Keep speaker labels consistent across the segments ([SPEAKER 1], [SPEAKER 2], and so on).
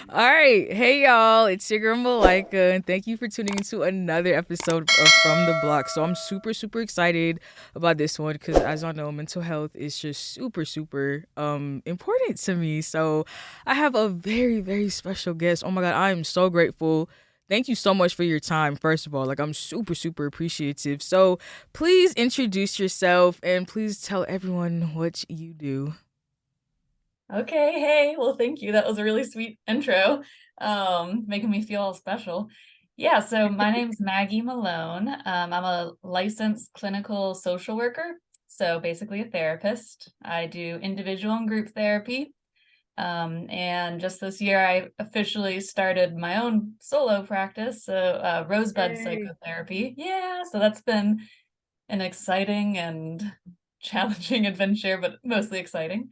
[SPEAKER 1] All right. Hey, y'all. It's your girl Malika, and thank you for tuning into another episode of From the Block. So, I'm super, super excited about this one because, as I know, mental health is just super, super important to me. So, I have a very, very special guest. Oh my God, I am so grateful. Thank you so much for your time, first of all. Like, I'm super, super appreciative. So, please introduce yourself and please tell everyone what you do.
[SPEAKER 2] Okay, hey, well, thank you. That was a really sweet intro, making me feel all special. Yeah, so my name's Maggie Malone. I'm a licensed clinical social worker, so basically a therapist. I do individual and group therapy. And just this year, I officially started my own solo practice, so Rosebud
[SPEAKER 1] Hey.
[SPEAKER 2] Psychotherapy. Yeah, so that's been an exciting and challenging adventure, but mostly exciting.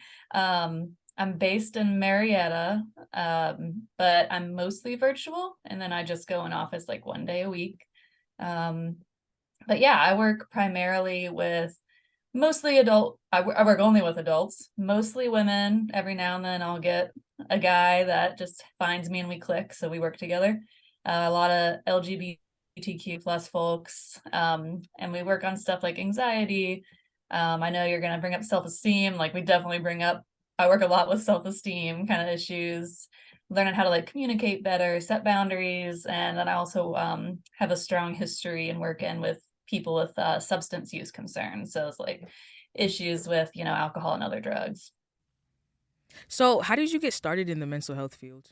[SPEAKER 2] I'm based in Marietta, but I'm mostly virtual, and then I just go in office like one day a week. Um, but yeah, I work primarily with mostly I work only with adults, mostly women. Every now and then I'll get a guy that just finds me and we click, so we work together. A lot of LGBTQ plus folks, and we work on stuff like anxiety. I know you're gonna bring up self-esteem. Like we definitely bring up. I work a lot with self-esteem kind of issues, learning how to like communicate better, set boundaries, and then I also have a strong history and work in with people with substance use concerns. So it's like issues with, alcohol and other drugs.
[SPEAKER 1] So, how did you get started in the mental health field?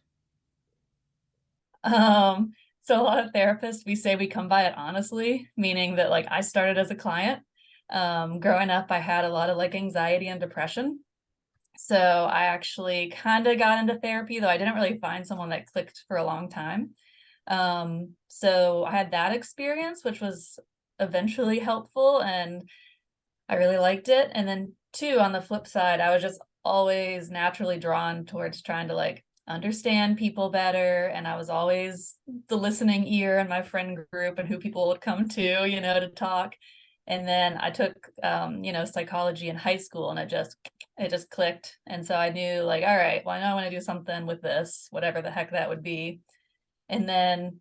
[SPEAKER 2] Um, so a lot of therapists, we say we come by it honestly, meaning that like I started as a client. Growing up, I had a lot of like anxiety and depression. So I actually kind of got into therapy, though I didn't really find someone that clicked for a long time. So I had that experience, which was eventually helpful, and I really liked it. And then two, on the flip side, I was just always naturally drawn towards trying to like understand people better. And I was always the listening ear in my friend group and who people would come to talk. And then I took psychology in high school, and it just clicked. And so I knew like, all right, well, I know I want to do something with this, whatever the heck that would be. And then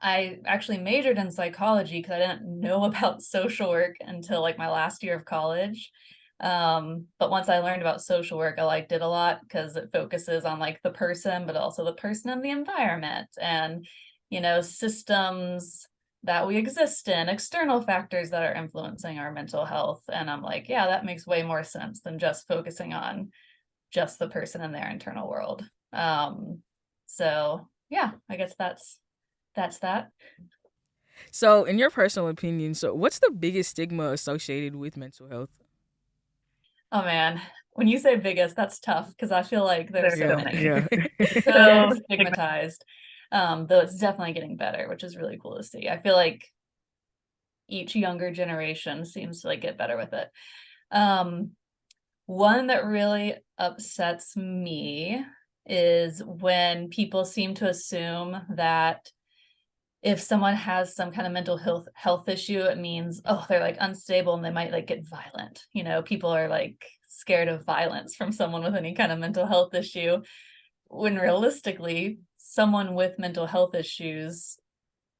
[SPEAKER 2] I actually majored in psychology because I didn't know about social work until like my last year of college. But once I learned about social work, I liked it a lot because it focuses on like the person, but also the person and the environment and, systems that we exist in, external factors that are influencing our mental health. And I'm like, yeah, that makes way more sense than just focusing on just the person and their internal world. So yeah, I guess that's that.
[SPEAKER 1] So, in your personal opinion, so what's the biggest stigma associated with mental health?
[SPEAKER 2] Oh man, when you say biggest, that's tough because I feel like there's so
[SPEAKER 1] Yeah,
[SPEAKER 2] many.
[SPEAKER 1] yeah.
[SPEAKER 2] So stigmatized. Though it's definitely getting better, which is really cool to see. I feel like each younger generation seems to like get better with it. Um, One that really upsets me is when people seem to assume that if someone has some kind of mental health issue, it means, oh, they're like unstable and they might like get violent. People are like scared of violence from someone with any kind of mental health issue, when realistically, someone with mental health issues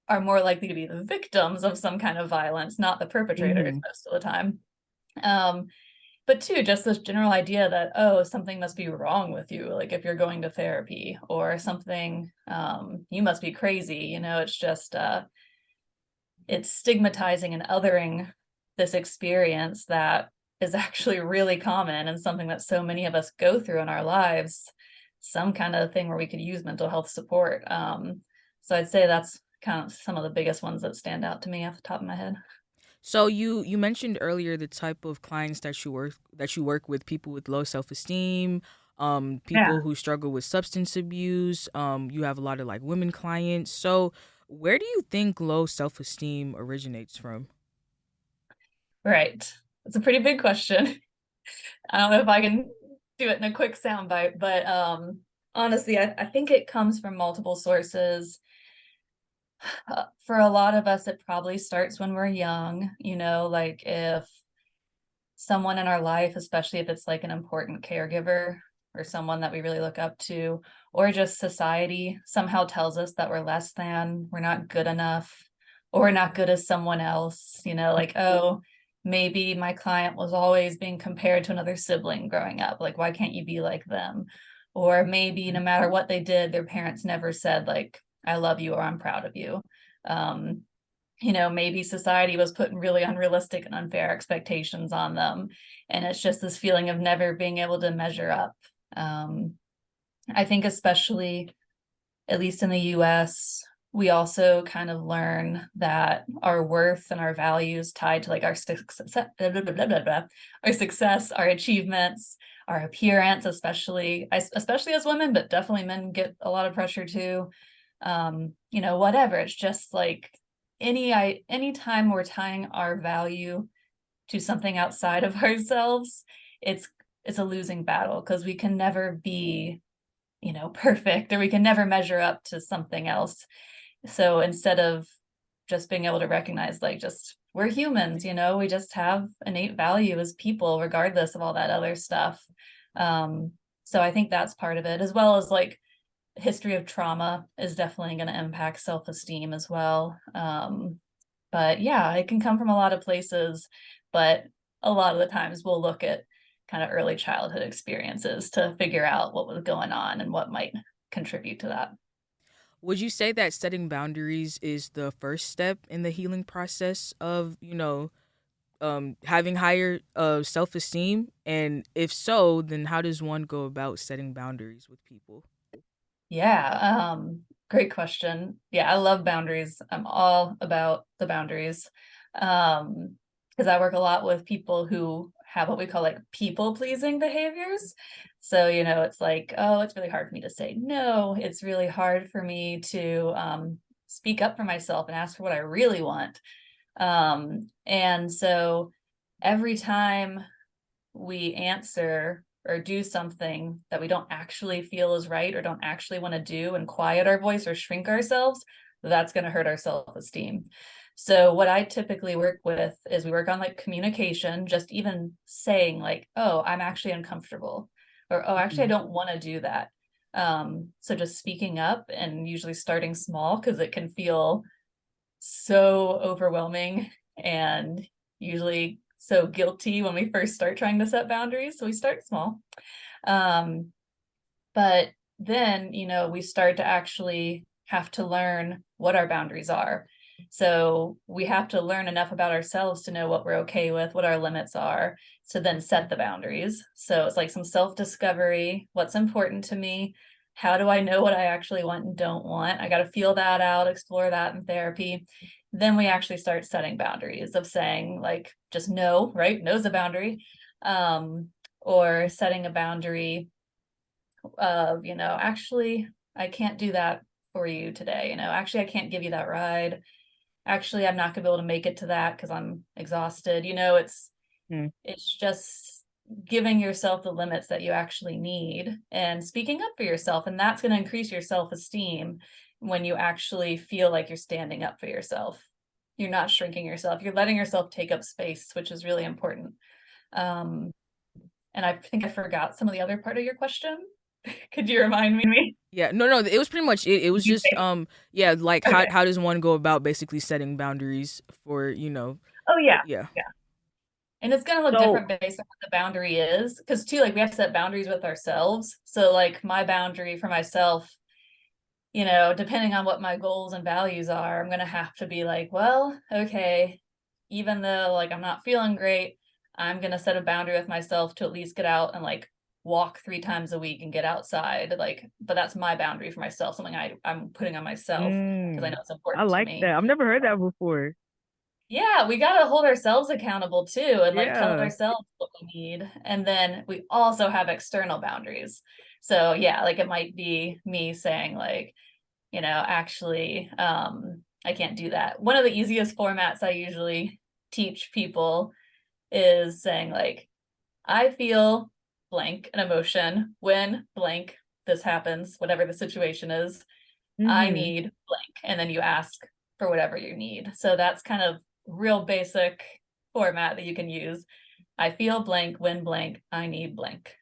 [SPEAKER 2] are more likely to be the victims of some kind of violence, not the perpetrators
[SPEAKER 1] Mhm.
[SPEAKER 2] most of the time. Um, but two, just this general idea that, oh, something must be wrong with you, like if you're going to therapy or something, you must be crazy. It's just it's stigmatizing and othering this experience that is actually really common and something that so many of us go through in our lives, some kind of thing where we could use mental health support. So I'd say that's kind of some of the biggest ones that stand out to me off the top of my head.
[SPEAKER 1] So you mentioned earlier the type of clients that you work with, people with low self-esteem, people
[SPEAKER 2] Yeah.
[SPEAKER 1] who struggle with substance abuse, you have a lot of like women clients. So, where do you think low self-esteem originates from?
[SPEAKER 2] Right. It's a pretty big question. I don't know if I can do it in a quick soundbite, but honestly, I think it comes from multiple sources. For a lot of us, it probably starts when we're young, like if someone in our life, especially if it's like an important caregiver, or someone that we really look up to, or just society somehow tells us that we're less than, we're not good enough, or we're not good as someone else, like, oh, maybe my client was always being compared to another sibling growing up. Like, why can't you be like them? Or maybe no matter what they did, their parents never said, like, I love you or I'm proud of you. Um, maybe society was putting really unrealistic and unfair expectations on them. And it's just this feeling of never being able to measure up. I think especially, at least in the US, we also kind of learn that our worth and our values tied to like our success, our success, our achievements, our appearance, especially as women, but definitely men get a lot of pressure too. Whatever. It's just like any time we're tying our value to something outside of ourselves, it's a losing battle because we can never be perfect, or we can never measure up to something else. So instead of just being able to recognize, like, just we're humans, we just have innate value as people regardless of all that other stuff. So I think that's part of it, as well as like history of trauma is definitely going to impact self-esteem as well. But yeah, it can come from a lot of places, but a lot of the times we'll look at kind of early childhood experiences to figure out what was going on and what might contribute to that.
[SPEAKER 1] Would you say that setting boundaries is the first step in the healing process of, having higher self esteem? And if so, then how does one go about setting boundaries with people?
[SPEAKER 2] Yeah, great question. Yeah, I love boundaries. I'm all about the boundaries. Because I work a lot with people who have what we call like people pleasing behaviors. So, it's like, oh, it's really hard for me to say no. It's really hard for me to speak up for myself and ask for what I really want. And so every time we answer or do something that we don't actually feel is right or don't actually want to do and quiet our voice or shrink ourselves, that's going to hurt our self-esteem. So what I typically work with is we work on like communication, just even saying like, oh, I'm actually uncomfortable, or oh, actually I
[SPEAKER 1] Mhm.
[SPEAKER 2] don't want to do that. So just speaking up and usually starting small, because it can feel so overwhelming and usually so guilty when we first start trying to set boundaries. So we start small. Um, but then, we start to actually have to learn what our boundaries are. So we have to learn enough about ourselves to know what we're okay with, what our limits are, to then set the boundaries. So it's like some self-discovery, what's important to me, how do I know what I actually want and don't want? I got to feel that out, explore that in therapy. Then we actually start setting boundaries of saying like, just no, right? No's a boundary. Or setting a boundary of, actually, I can't do that for you today. Actually, I can't give you that ride. Actually, I'm not gonna be able to make it to that because I'm exhausted.
[SPEAKER 1] Mm.
[SPEAKER 2] It's just giving yourself the limits that you actually need and speaking up for yourself. And that's going to increase your self-esteem when you actually feel like you're standing up for yourself. You're not shrinking yourself. You're letting yourself take up space, which is really important. Um, and I think I forgot some of the other part of your question. Could you remind me?
[SPEAKER 1] Yeah, no, it was pretty much it. It was
[SPEAKER 2] You
[SPEAKER 1] just,
[SPEAKER 2] say-
[SPEAKER 1] yeah, like
[SPEAKER 2] Okay.
[SPEAKER 1] how does one go about basically setting boundaries for,
[SPEAKER 2] Oh, yeah.
[SPEAKER 1] yeah.
[SPEAKER 2] Yeah. And it's going to look
[SPEAKER 1] So,
[SPEAKER 2] different based on what the boundary is. Because, too, like we have to set boundaries with ourselves. So, like, my boundary for myself, depending on what my goals and values are, I'm going to have to be like, well, okay, even though like I'm not feeling great, I'm going to set a boundary with myself to at least get out and like walk 3 times a week and get outside. Like, but that's my boundary for myself, something I'm putting on myself because I know it's
[SPEAKER 1] I
[SPEAKER 2] important to
[SPEAKER 1] like
[SPEAKER 2] me.
[SPEAKER 1] that. I've never heard that before.
[SPEAKER 2] Yeah, we got to hold ourselves accountable too and like tell
[SPEAKER 1] Yeah.
[SPEAKER 2] ourselves what we need. And then we also have external boundaries. So, yeah, like it might be me saying like, actually, I can't do that. One of the easiest formats I usually teach people is saying like, I feel blank an emotion when blank this happens, whatever the situation is. I
[SPEAKER 1] Mhm.
[SPEAKER 2] need blank. And then you ask for whatever you need. So that's kind of real basic format that you can use. I feel blank when blank, I need blank.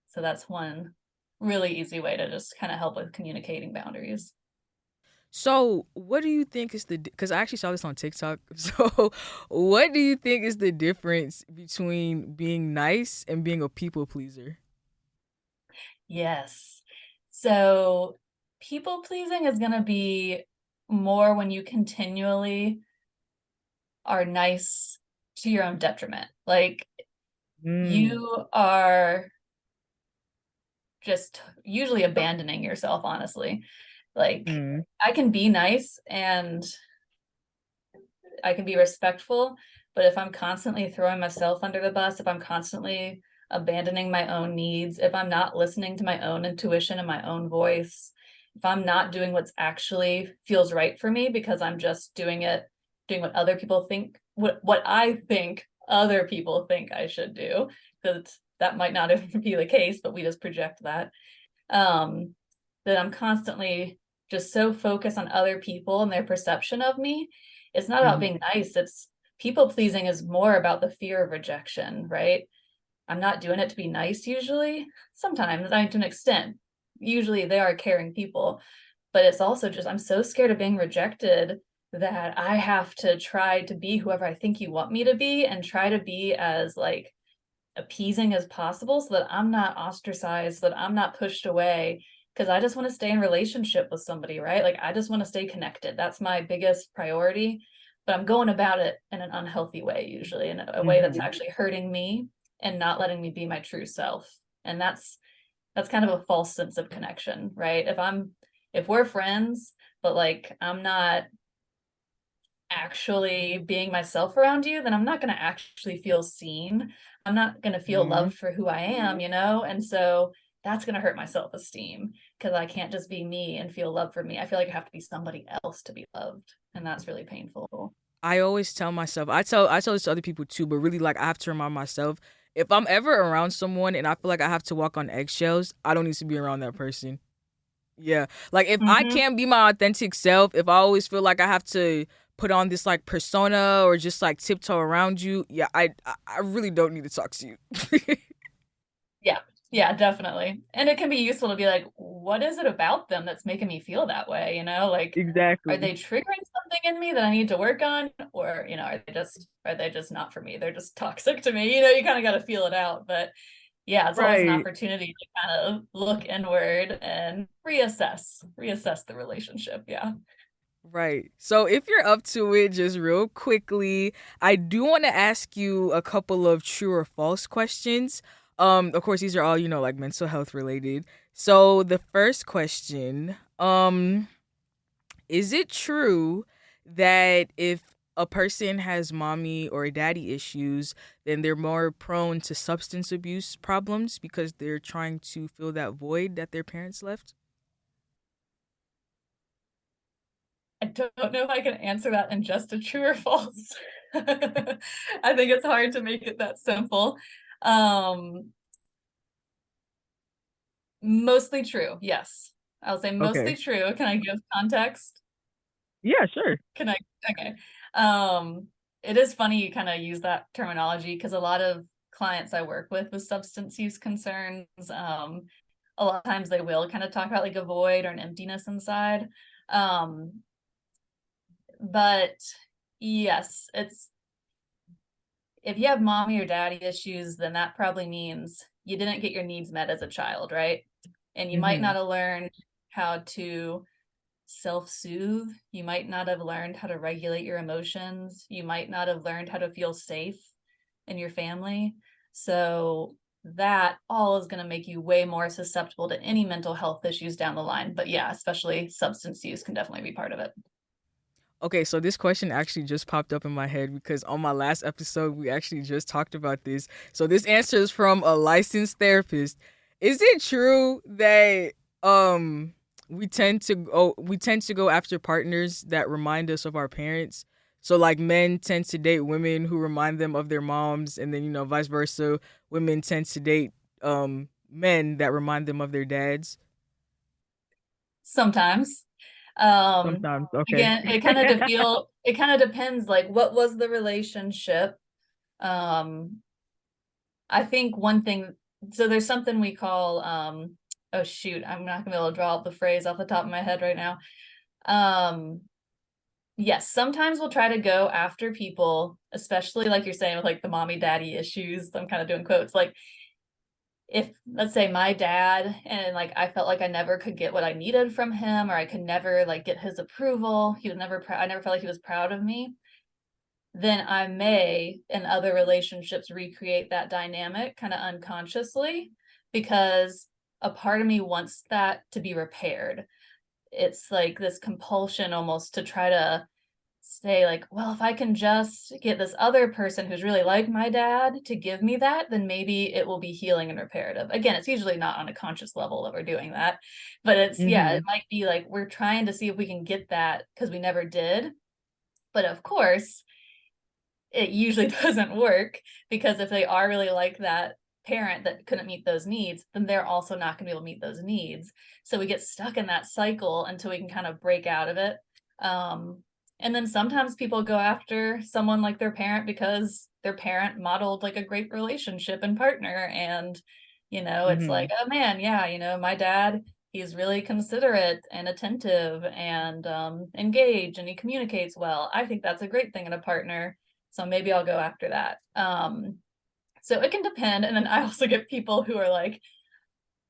[SPEAKER 2] So that's one really easy way to just kind of help with communicating boundaries.
[SPEAKER 1] So, what do you think is the because I actually saw this on TikTok. So, what do you think is the difference between being nice and being a people pleaser?
[SPEAKER 2] Yes. So people pleasing is going to be more when you continually are nice to your own detriment. Like
[SPEAKER 1] Mm,
[SPEAKER 2] you are just usually abandoning yourself, honestly. Like
[SPEAKER 1] mm,
[SPEAKER 2] I can be nice and I can be respectful, but if I'm constantly throwing myself under the bus, if I'm constantly abandoning my own needs, if I'm not listening to my own intuition and my own voice, if I'm not doing what's actually feels right for me because I'm just doing what other people think, what I think other people think I should do, because that might not even be the case, but we just project that. Um, that I'm constantly just so focused on other people and their perception of me. It's not about
[SPEAKER 1] mhm,
[SPEAKER 2] being nice. It's people pleasing is more about the fear of rejection, right? I'm not doing it to be nice usually. Sometimes, I mean, to an extent. Usually they are caring people, but it's also just I'm so scared of being rejected that I have to try to be whoever I think you want me to be and try to be as like appeasing as possible so that I'm not ostracized, so that I'm not pushed away. Because I just want to stay in relationship with somebody, right? Like I just want to stay connected. That's my biggest priority. But I'm going about it in an unhealthy way, usually, in a way that's
[SPEAKER 1] mhm.
[SPEAKER 2] actually hurting me and not letting me be my true self. And that's kind of a false sense of connection, right? If we're friends, but like I'm not actually being myself around you, then I'm not going to actually feel seen. I'm not going to feel
[SPEAKER 1] Mhm.
[SPEAKER 2] loved for who I am, you know? And so that's going to hurt my self-esteem because I can't just be me and feel love for me. I feel like I have to be somebody else to be loved. And that's really painful.
[SPEAKER 1] I always tell myself, I tell this to other people too, but really like I have to remind myself if I'm ever around someone and I feel like I have to walk on eggshells, I don't need to be around that person. Yeah. Like if I
[SPEAKER 2] Mm-hmm.
[SPEAKER 1] can't be my authentic self, if I always feel like I have to put on this like persona or just like tiptoe around you, yeah, I really don't need to talk to you.
[SPEAKER 2] Yeah. Yeah, definitely. And it can be useful to be like, what is it about them that's making me feel that way? You know, like, are
[SPEAKER 1] Exactly.
[SPEAKER 2] they triggering something in me that I need to work on? Or, are they just not for me? They're just toxic to me. You kind of got to feel it out. But yeah, it's always an
[SPEAKER 1] Right.
[SPEAKER 2] opportunity to kind of look inward and reassess the relationship. Yeah.
[SPEAKER 1] Right. So if you're up to it, just real quickly, I do want to ask you a couple of true or false questions. Of course, these are all, like mental health related. So the first question, is it true that if a person has mommy or daddy issues, then they're more prone to substance abuse problems because they're trying to fill that void that their parents left?
[SPEAKER 2] I don't know if I can answer that in just a true or false. I think it's hard to make it that simple. Um, Mostly true. Yes. I'll say
[SPEAKER 1] Okay.
[SPEAKER 2] mostly true. Can I give context?
[SPEAKER 1] Yeah, sure.
[SPEAKER 2] Can I? Okay. Um, it is funny you kind of use that terminology because a lot of clients I work with substance use concerns, a lot of times they will kind of talk about like a void or an emptiness inside. Um, but yes, it's if you have mommy or daddy issues, then that probably means you didn't get your needs met as a child, right? And you might
[SPEAKER 1] Mm-hmm.
[SPEAKER 2] not have learned how to self-soothe. You might not have learned how to regulate your emotions. You might not have learned how to feel safe in your family. So that all is going to make you way more susceptible to any mental health issues down the line. But yeah, especially substance use can definitely be part of it.
[SPEAKER 1] Okay, so this question actually just popped up in my head because on my last episode, we actually just talked about this. So this answer is from a licensed therapist. Is it true that um we tend to go after partners that remind us of our parents? So like men tend to date women who remind them of their moms, and then vice versa, women tend to date men that remind them of their dads.
[SPEAKER 2] Sometimes. Um,
[SPEAKER 1] Sometimes, okay.
[SPEAKER 2] Again, it kind of depends like what was the relationship. Um, I think one thing, so there's something we call oh shoot, I'm not gonna be able to draw up the phrase off the top of my head right now. Um, yes, sometimes we'll try to go after people, especially like you're saying with like the mommy daddy issues. I'm kind of doing quotes, like if let's say my dad and like I felt like I never could get what I needed from him, or I could never like get his approval. He was never proud. I never felt like he was proud of me. Then I may in other relationships recreate that dynamic kind of unconsciously, because a part of me wants that to be repaired. It's like this compulsion almost to try to say like, well, if I can just get this other person who's really like my dad to give me that, then maybe it will be healing and reparative. Again, it's usually not on a conscious level that we're doing that, but it's, yeah, it
[SPEAKER 1] Mm-hmm.
[SPEAKER 2] might be like we're trying to see if we can get that because we never did. But of course, it usually doesn't work, because if they are really like that parent that couldn't meet those needs, then they're also not going to be able to meet those needs. So we get stuck in that cycle until we can kind of break out of it. And then sometimes people go after someone like their parent because their parent modeled like a great relationship and partner. And, it's
[SPEAKER 1] Mm-hmm.
[SPEAKER 2] like, oh man, yeah, my dad, he's really considerate and attentive and engaged, and he communicates well. I think that's a great thing in a partner. So maybe I'll go after that. So it can depend. And then I also get people who are like,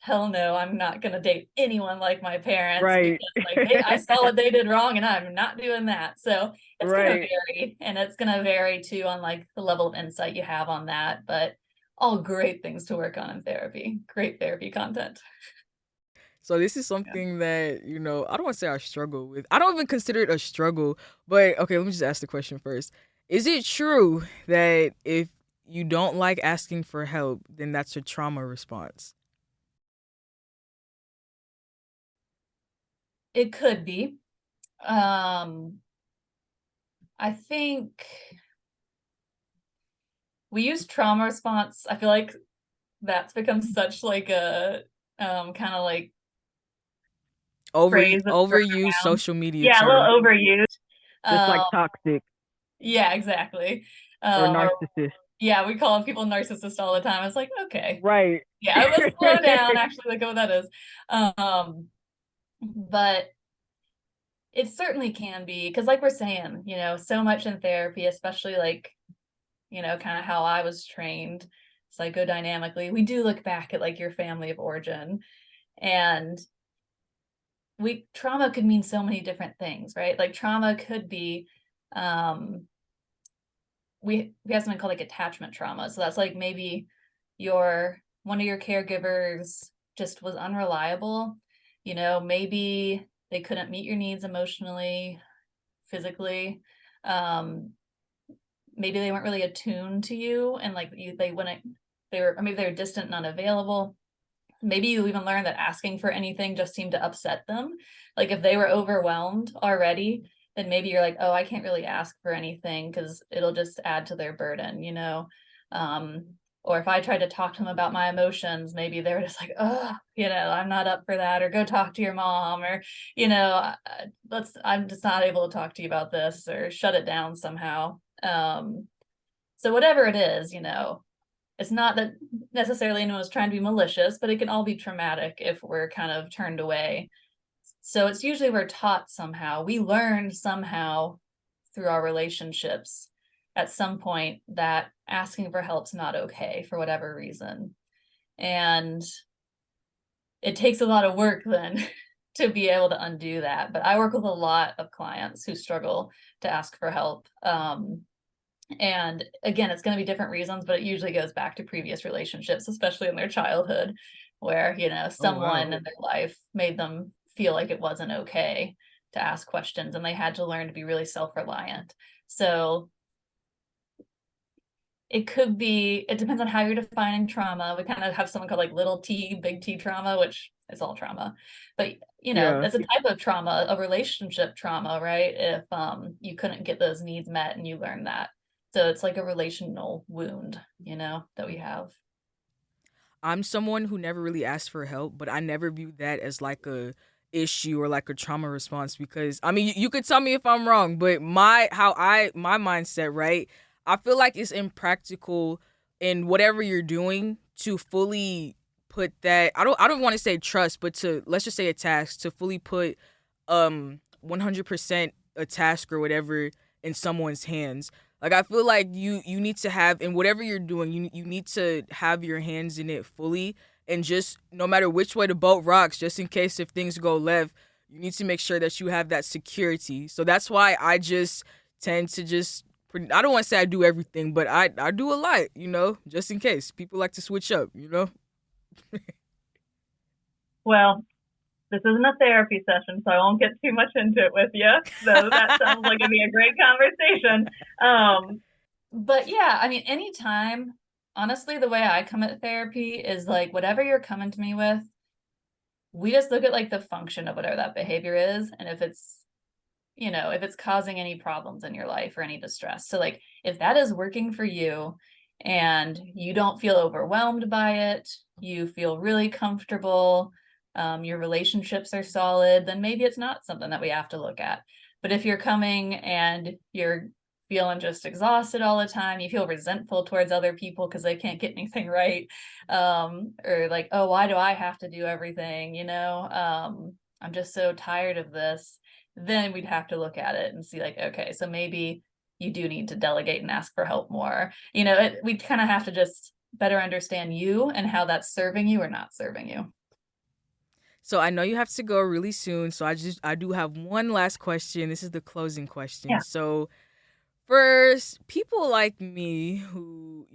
[SPEAKER 2] hell no, I'm not going to date anyone like my parents,
[SPEAKER 1] Right.
[SPEAKER 2] because like I saw what they did wrong and I'm not doing that. So it's going to
[SPEAKER 1] Right.
[SPEAKER 2] vary, and it's going to vary too on like the level of insight you have on that. But all great things to work on in therapy, great therapy content.
[SPEAKER 1] So this is
[SPEAKER 2] Yeah.
[SPEAKER 1] something that, I don't want to say I struggle with. I don't even consider it a struggle, but okay, let me just ask the question first. Is it true that if you don't like asking for help, then that's a trauma response?
[SPEAKER 2] It could be. Um, I think we use trauma response. I feel like that's become such like a kind of like phrase that's thrown
[SPEAKER 1] Overused
[SPEAKER 2] around.
[SPEAKER 1] social media
[SPEAKER 2] Yeah, a
[SPEAKER 1] term.
[SPEAKER 2] little overused.
[SPEAKER 1] Just
[SPEAKER 2] Um,
[SPEAKER 1] like toxic
[SPEAKER 2] yeah, exactly.
[SPEAKER 1] or
[SPEAKER 2] Or
[SPEAKER 1] narcissist.
[SPEAKER 2] yeah, we call people narcissists all the time. It's like, okay,
[SPEAKER 1] Right.
[SPEAKER 2] yeah, let's slow down. Actually, look at what that is. Um, but it certainly can be, because like we're saying, so much in therapy, especially like, kind of how I was trained psychodynamically, we do look back at like your family of origin, and trauma could mean so many different things, right? Like trauma could be, um, we have something called like attachment trauma. So that's like maybe one of your caregivers just was unreliable. Maybe they couldn't meet your needs emotionally, physically. Um, Maybe they weren't really attuned to you, and like they wouldn't, or maybe they were distant and unavailable. Maybe you even learned that asking for anything just seemed to upset them. Like if they were overwhelmed already, then maybe you're like, oh, I can't really ask for anything because it'll just add to their burden. Um, or if I tried to talk to them about my emotions, maybe they were just like, oh, I'm not up for that, or go talk to your mom, or, I'm just not able to talk to you about this, or shut it down somehow. So whatever it is, it's not that necessarily anyone was trying to be malicious, but it can all be traumatic if we're kind of turned away. So it's usually we're taught somehow, we learned somehow through our relationships at some point that asking for help's not okay for whatever reason. And it takes a lot of work then to be able to undo that. But I work with a lot of clients who struggle to ask for help. And again, it's going to be different reasons, but it usually goes back to previous relationships, especially in their childhood, where,
[SPEAKER 1] Oh
[SPEAKER 2] someone
[SPEAKER 1] wow.
[SPEAKER 2] in their life made them feel like it wasn't okay to ask questions, and they had to learn to be really self-reliant. So it depends on how you're defining trauma. We kind of have something called like little t, big T trauma, which is all trauma. But
[SPEAKER 1] Yeah.
[SPEAKER 2] that's a type of trauma, a relationship trauma, right? If you couldn't get those needs met and you learn that. So it's like a relational wound, that we have.
[SPEAKER 1] I'm someone who never really asked for help, but I never viewed that as like a issue or like a trauma response because I mean you could tell me if I'm wrong, but my mindset, right? I feel like it's impractical in whatever you're doing to fully put that, I don't want to say trust, but to, let's just say, a task, to fully put 100% a task or whatever in someone's hands. Like, I feel like you need to have, in whatever you're doing, you need to have your hands in it fully, and just no matter which way the boat rocks, just in case if things go left, you need to make sure that you have that security. So that's why I just tend to just, I don't want to say I do everything, but I do a lot, just in case people like to switch up.
[SPEAKER 2] Well, this isn't a therapy session, so I won't get too much into it with you. So that sounds like it'd be a great conversation. But yeah, I mean, anytime, honestly, the way I come at therapy is like, whatever you're coming to me with, we just look at like the function of whatever that behavior is. And if it's, if it's causing any problems in your life or any distress. So like, if that is working for you and you don't feel overwhelmed by it, you feel really comfortable, your relationships are solid, then maybe it's not something that we have to look at. But if you're coming and you're feeling just exhausted all the time, you feel resentful towards other people because they can't get anything right, or like, oh, why do I have to do everything? I'm just so tired of this. Then we'd have to look at it and see like, okay, so maybe you do need to delegate and ask for help more. We kind of have to just better understand you and how that's serving you or not serving you.
[SPEAKER 1] So I know you have to go really soon. So I do have one last question. This is the closing question.
[SPEAKER 2] Yeah.
[SPEAKER 1] So first, people like me who,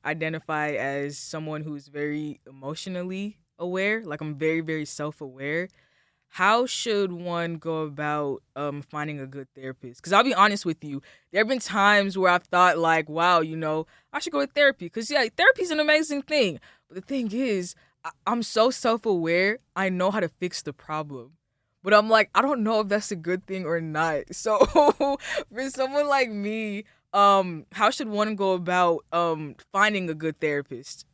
[SPEAKER 1] identify as someone who's very emotionally aware, like I'm very, very self-aware. How should one go about finding a good therapist? Because I'll be honest with you, there have been times where I've thought like, wow, I should go to therapy. Because yeah, therapy is an amazing thing. But the thing is, I'm so self-aware, I know how to fix the problem. But I'm like, I don't know if that's a good thing or not. So for someone like me, how should one go about finding a good therapist?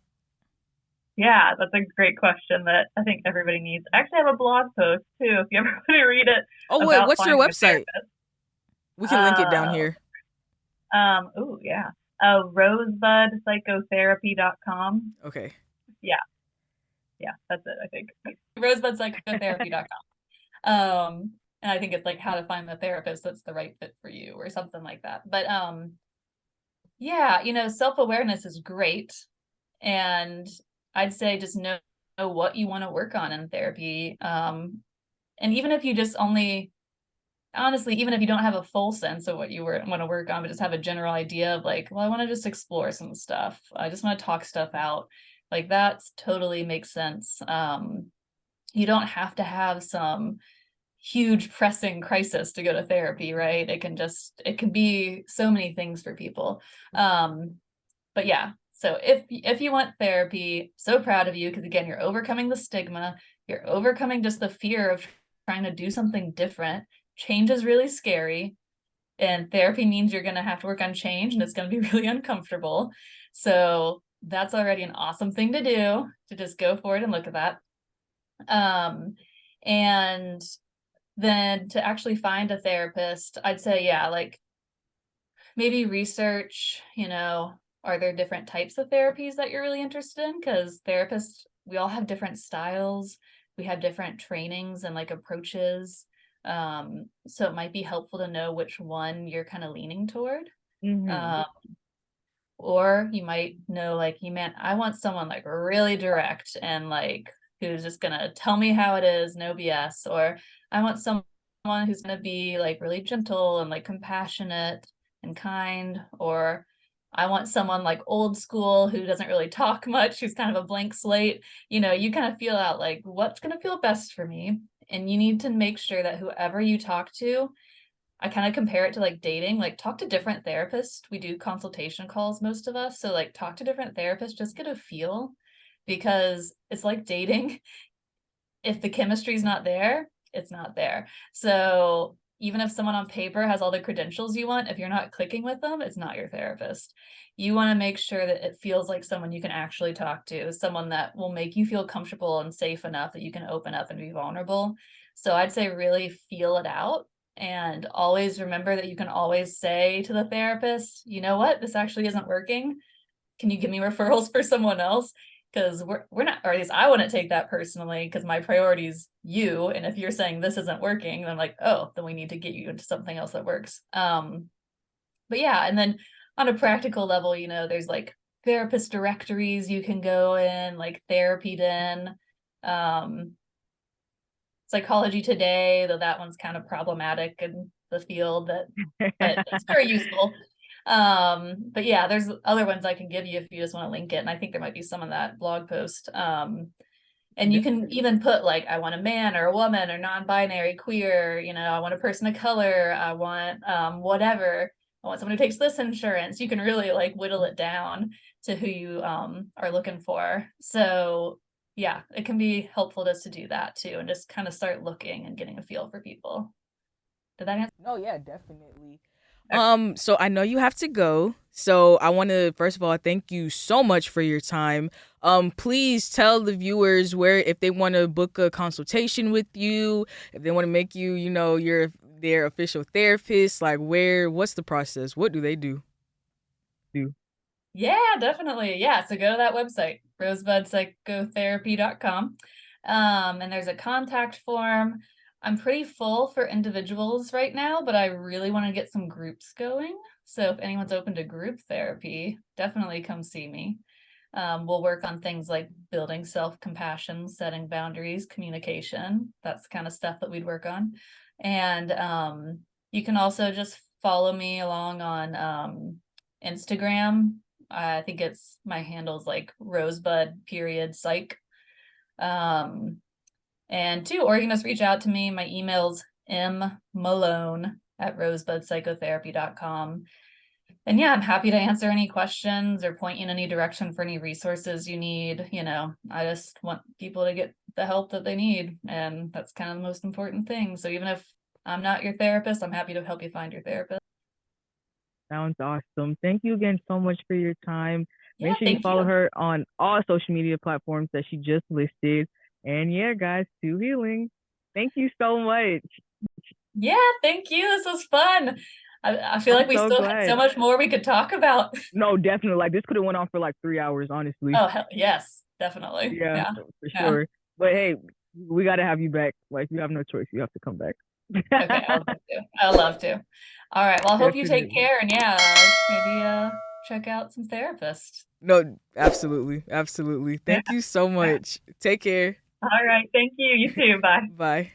[SPEAKER 2] Yeah, that's a great question that I think everybody needs. I actually have a blog post too, if you ever want to read it,
[SPEAKER 1] Oh wait,
[SPEAKER 2] about
[SPEAKER 1] what's your
[SPEAKER 2] finding a
[SPEAKER 1] website?
[SPEAKER 2] therapist.
[SPEAKER 1] We can link it down here.
[SPEAKER 2] Oh yeah. Rosebudpsychotherapy.com.
[SPEAKER 1] Okay.
[SPEAKER 2] Yeah, yeah, that's it, I think. Rosebudpsychotherapy.com. And I think it's like how to find the therapist that's the right fit for you or something like that. But yeah, self-awareness is great. And I'd say just know what you want to work on in therapy. And even if you just honestly, even if you don't have a full sense of what you want to work on, but just have a general idea of like, well, I want to just explore some stuff. I just want to talk stuff out. Like that's totally makes sense. You don't have to have some huge pressing crisis to go to therapy, right? It can be so many things for people. But yeah, so if you want therapy, so proud of you, because again, you're overcoming the stigma, you're overcoming just the fear of trying to do something different. Change is really scary, and therapy means you're going to have to work on change, and it's going to be really uncomfortable. So that's already an awesome thing to do, to just go for it and look at that. And then to actually find a therapist, I'd say, yeah, like maybe research, are there different types of therapies that you're really interested in? Because therapists, we all have different styles. We have different trainings and like approaches. So it might be helpful to know which one you're kind of leaning toward.
[SPEAKER 1] Mm-hmm.
[SPEAKER 2] Or you might know like, I want someone like really direct and like who's just gonna tell me how it is, no BS. Or I want someone who's gonna be like really gentle and like compassionate and kind. Or I want someone like old school who doesn't really talk much, who's kind of a blank slate. You kind of feel out like what's gonna feel best for me. And you need to make sure that whoever you talk to, I kind of compare it to like dating, like talk to different therapists. We do consultation calls, most of us. So like talk to different therapists, just get a feel, because it's like dating. If the chemistry's not there, it's not there. So even if someone on paper has all the credentials you want, if you're not clicking with them, it's not your therapist. You want to make sure that it feels like someone you can actually talk to, someone that will make you feel comfortable and safe enough that you can open up and be vulnerable. So I'd say really feel it out. And always remember that you can always say to the therapist, you know what, this actually isn't working. Can you give me referrals for someone else? because we're not, or at least I wouldn't take that personally because my priority is you. And if you're saying this isn't working, then I'm like, oh, then we need to get you into something else that works. But yeah, and then on a practical level, there's like therapist directories you can go in, like Therapy Den, um, Psychology Today, though that one's kind of problematic in the field, but it's very useful. But yeah, there's other ones I can give you if you just want to link it. And I think there might be some in that blog post. And you can even put like, I want a man or a woman or non-binary, queer, I want a person of color, I want whatever. I want someone who takes this insurance. You can really like whittle it down to who you are looking for. So yeah, it can be helpful just to do that too, and just kind of start looking and getting a feel for people. Did that answer?
[SPEAKER 1] No, yeah, definitely.
[SPEAKER 2] Okay.
[SPEAKER 1] So I know you have to go. So I want to first of all thank you so much for your time. Please tell the viewers where if they want to book a consultation with you, if they want to make you, your their official therapist, like what's the process? What do they do?
[SPEAKER 2] Yeah, definitely. Yeah. So go to that website, rosebudspsychotherapy.com. And there's a contact form. I'm pretty full for individuals right now, but I really want to get some groups going. So if anyone's open to group therapy, definitely come see me. We'll work on things like building self-compassion, setting boundaries, communication. That's the kind of stuff that we'd work on. And you can also just follow me along on Instagram. I think it's my handle's like rosebud.psych. And two, or you can just reach out to me. My email's mmalone@rosebudspsychotherapy.com. And yeah, I'm happy to answer any questions or point you in any direction for any resources you need. I just want people to get the help that they need. And that's kind of the most important thing. So even if I'm not your therapist, I'm happy to help you find your therapist.
[SPEAKER 1] Sounds awesome. Thank you again so much for your time.
[SPEAKER 2] Yeah,
[SPEAKER 1] Make sure you
[SPEAKER 2] thank
[SPEAKER 1] follow
[SPEAKER 2] you.
[SPEAKER 1] her on all social media platforms that she just listed. And yeah, guys, to healing. Thank you so much.
[SPEAKER 2] Yeah, thank you. This was fun. I feel
[SPEAKER 1] I'm
[SPEAKER 2] like we
[SPEAKER 1] so
[SPEAKER 2] still had so
[SPEAKER 1] glad.
[SPEAKER 2] much more we could talk about.
[SPEAKER 1] No, definitely. Like this could have went on for like 3 hours, honestly.
[SPEAKER 2] Oh, hell, yes, definitely.
[SPEAKER 1] Yeah,
[SPEAKER 2] Yeah.
[SPEAKER 1] for
[SPEAKER 2] Yeah.
[SPEAKER 1] sure. But hey, we got to have you back. Like you have no choice. You have to come back.
[SPEAKER 2] Okay, I'll love to. I'll love to. All right. Well, I hope you take
[SPEAKER 1] Definitely.
[SPEAKER 2] care and yeah, maybe check out some therapists.
[SPEAKER 1] No, absolutely. Absolutely.
[SPEAKER 2] Yeah.
[SPEAKER 1] Thank you so
[SPEAKER 2] Yeah.
[SPEAKER 1] much. Take care.
[SPEAKER 2] All right. Thank you. You too. Bye.
[SPEAKER 1] Bye.